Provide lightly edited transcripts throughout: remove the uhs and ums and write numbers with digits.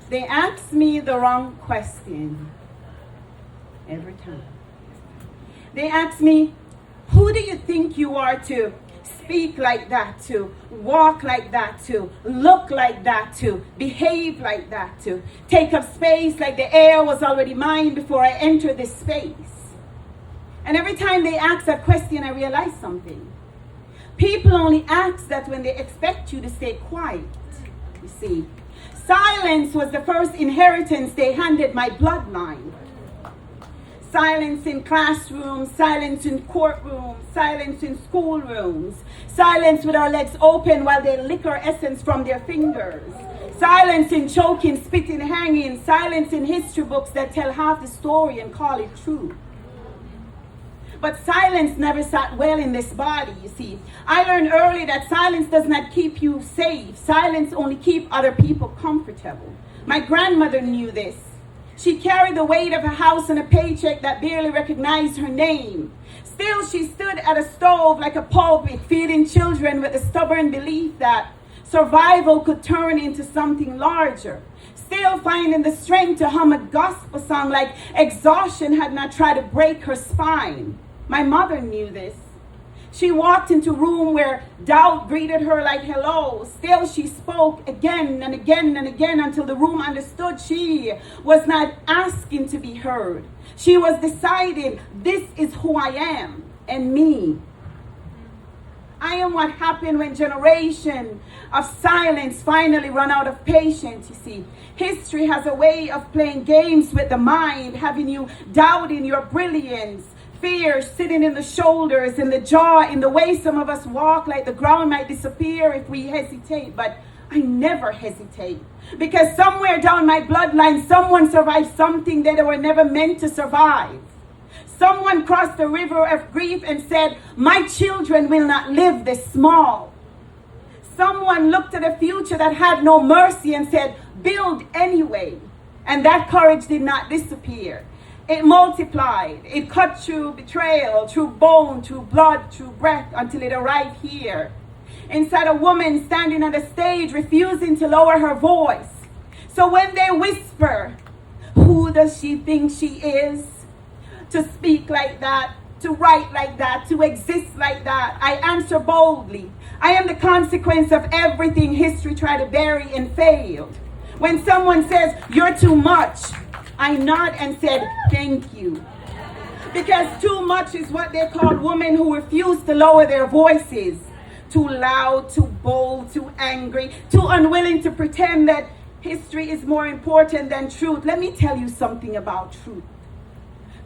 They ask me the wrong question every time. They ask me, who do you think you are to speak like that, to walk like that, to look like that, to behave like that, to take up space like the air was already mine before I entered this space? And every time they ask that question, I realize something. People only ask that when they expect you to stay quiet, you see. Silence was the first inheritance they handed my bloodline. Silence in classrooms, silence in courtrooms, silence in schoolrooms, silence with our legs open while they lick our essence from their fingers, silence in choking, spitting, hanging, silence in history books that tell half the story and call it true. But silence never sat well in this body, you see. I learned early that silence does not keep you safe. Silence only keeps other people comfortable. My grandmother knew this. She carried the weight of a house and a paycheck that barely recognized her name. Still, she stood at a stove like a pulpit, feeding children with the stubborn belief that survival could turn into something larger. Still finding the strength to hum a gospel song like exhaustion had not tried to break her spine. My mother knew this. She walked into a room where doubt greeted her like hello. Still she spoke again and again and again until the room understood she was not asking to be heard. She was deciding, this is who I am and me. I am what happened when generation of silence finally run out of patience, you see. History has a way of playing games with the mind, having you doubting your brilliance. Fear sitting in the shoulders, in the jaw, in the way some of us walk, like the ground might disappear if we hesitate. But I never hesitate. Because somewhere down my bloodline, someone survived something that they were never meant to survive. Someone crossed the river of grief and said, my children will not live this small. Someone looked at a future that had no mercy and said, build anyway. And that courage did not disappear. It multiplied. It cut through betrayal, through bone, through blood, through breath, until it arrived here. Inside a woman standing on the stage, refusing to lower her voice. So when they whisper, who does she think she is? To speak like that, to write like that, to exist like that, I answer boldly. I am the consequence of everything history tried to bury and failed. When someone says, you're too much, I nod and said, thank you. Because too much is what they call women who refuse to lower their voices. Too loud, too bold, too angry, too unwilling to pretend that history is more important than truth. Let me tell you something about truth.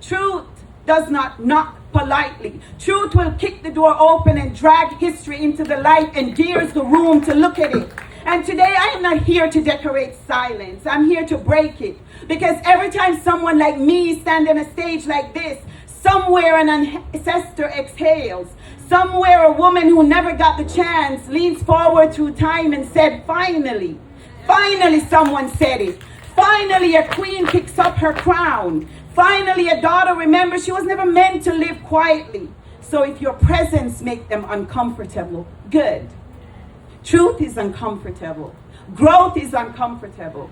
Truth does not knock politely. Truth will kick the door open and drag history into the light and dares the room to look at it. And today I am not here to decorate silence. I'm here to break it. Because every time someone like me stands on a stage like this, somewhere an ancestor exhales. Somewhere a woman who never got the chance leans forward through time and said, finally. Finally someone said it. Finally a queen picks up her crown. Finally a daughter remembers she was never meant to live quietly. So if your presence makes them uncomfortable, good. Truth is uncomfortable. Growth is uncomfortable.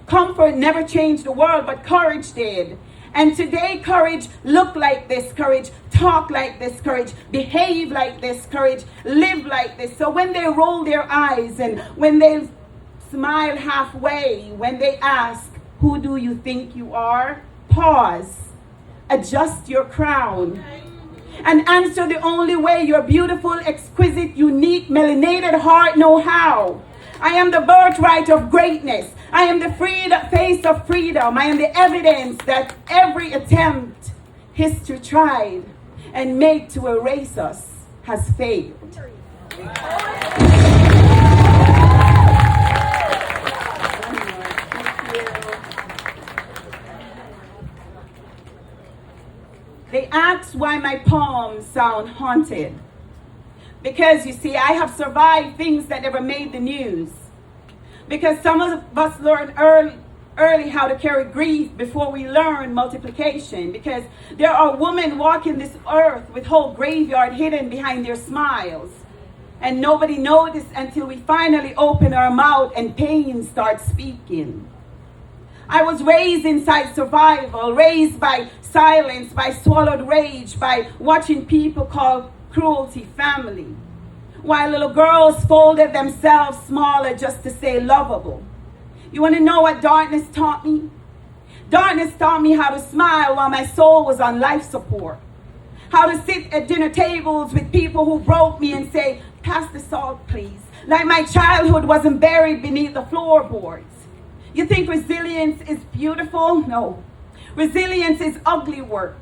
Comfort never changed the world, but courage did. And today, courage look like this, courage talk like this, courage behave like this, courage live like this. So when they roll their eyes and when they smile halfway, when they ask, who do you think you are? Pause. Adjust your crown. And answer the only way your beautiful, exquisite, unique, melanated heart know how. I am the birthright of greatness. I am the face of freedom. I am the evidence that every attempt history tried and made to erase us has failed. They ask why my poems sound haunted. Because you see, I have survived things that never made the news. Because some of us learn early how to carry grief before we learn multiplication. Because there are women walking this earth with whole graveyard hidden behind their smiles. And nobody noticed until we finally open our mouth and pain starts speaking. I was raised inside survival, raised by silence, by swallowed rage, by watching people call cruelty family. While little girls folded themselves smaller just to stay lovable. You want to know what darkness taught me? Darkness taught me how to smile while my soul was on life support. How to sit at dinner tables with people who broke me and say, pass the salt, please. Like my childhood wasn't buried beneath the floorboards. You think resilience is beautiful? No. Resilience is ugly work.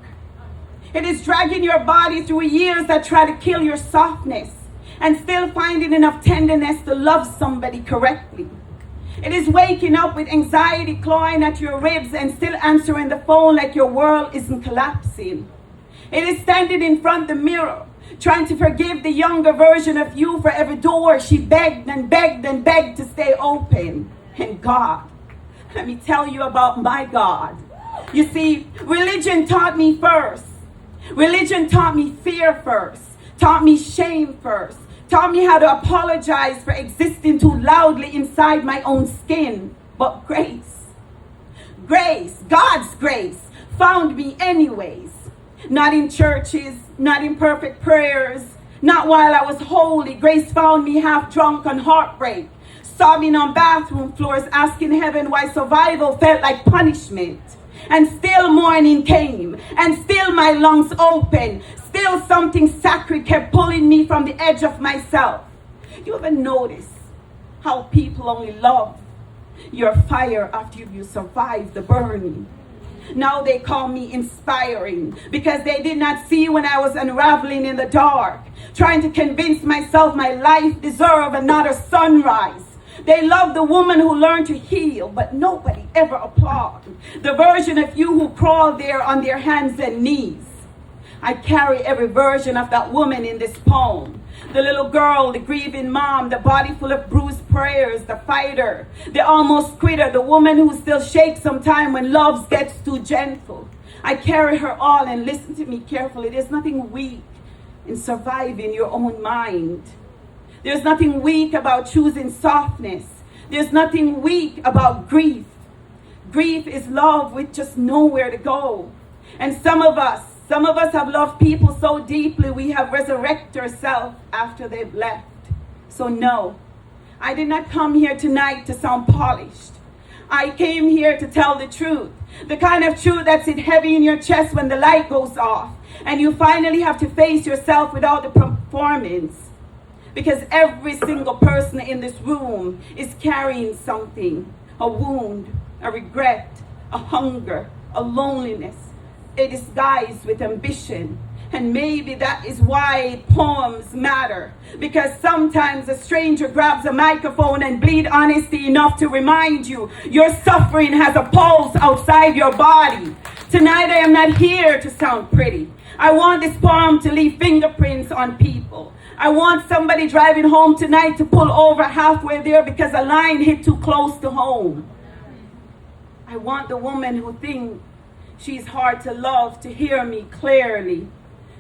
It is dragging your body through years that try to kill your softness and still finding enough tenderness to love somebody correctly. It is waking up with anxiety clawing at your ribs and still answering the phone like your world isn't collapsing. It is standing in front of the mirror, trying to forgive the younger version of you for every door she begged and begged and begged to stay open. And God, let me tell you about my God. You see, religion taught me first. Religion taught me fear first, taught me shame first, taught me how to apologize for existing too loudly inside my own skin. But grace, God's grace, found me anyways. Not in churches, not in perfect prayers, not while I was holy. Grace found me half drunk on heartbreak, sobbing on bathroom floors, asking heaven why survival felt like punishment. And still morning came, and still my lungs open. Still something sacred kept pulling me from the edge of myself. You ever notice how people only love your fire after you survive the burning? Now they call me inspiring because they did not see when I was unraveling in the dark, trying to convince myself my life deserved another sunrise. They love the woman who learned to heal, but nobody ever applauded the version of you who crawled there on their hands and knees. I carry every version of that woman in this poem. The little girl, the grieving mom, the body full of bruised prayers, the fighter, the almost quitter, the woman who still shakes sometime when love gets too gentle. I carry her all, and listen to me carefully. There's nothing weak in surviving your own mind. There's nothing weak about choosing softness. There's nothing weak about grief. Grief is love with just nowhere to go. And some of us have loved people so deeply we have resurrected ourselves after they've left. So no, I did not come here tonight to sound polished. I came here to tell the truth. The kind of truth that sits heavy in your chest when the light goes off and you finally have to face yourself without the performance. Because every single person in this room is carrying something, a wound, a regret, a hunger, a loneliness, a disguise with ambition. And maybe that is why poems matter. Because sometimes a stranger grabs a microphone and bleed honesty enough to remind you your suffering has a pulse outside your body. Tonight I am not here to sound pretty. I want this poem to leave fingerprints on people. I want somebody driving home tonight to pull over halfway there because a line hit too close to home. I want the woman who thinks she's hard to love to hear me clearly.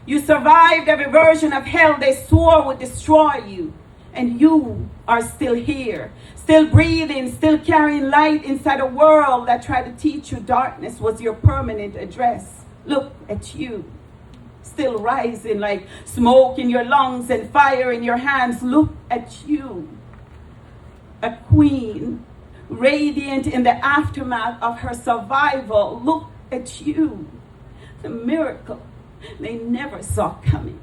You survived every version of hell they swore would destroy you. And you are still here, still breathing, still carrying light inside a world that tried to teach you darkness was your permanent address. Look at you. Still rising like smoke in your lungs and fire in your hands. Look at you. A queen, radiant in the aftermath of her survival. Look at you. The miracle they never saw coming.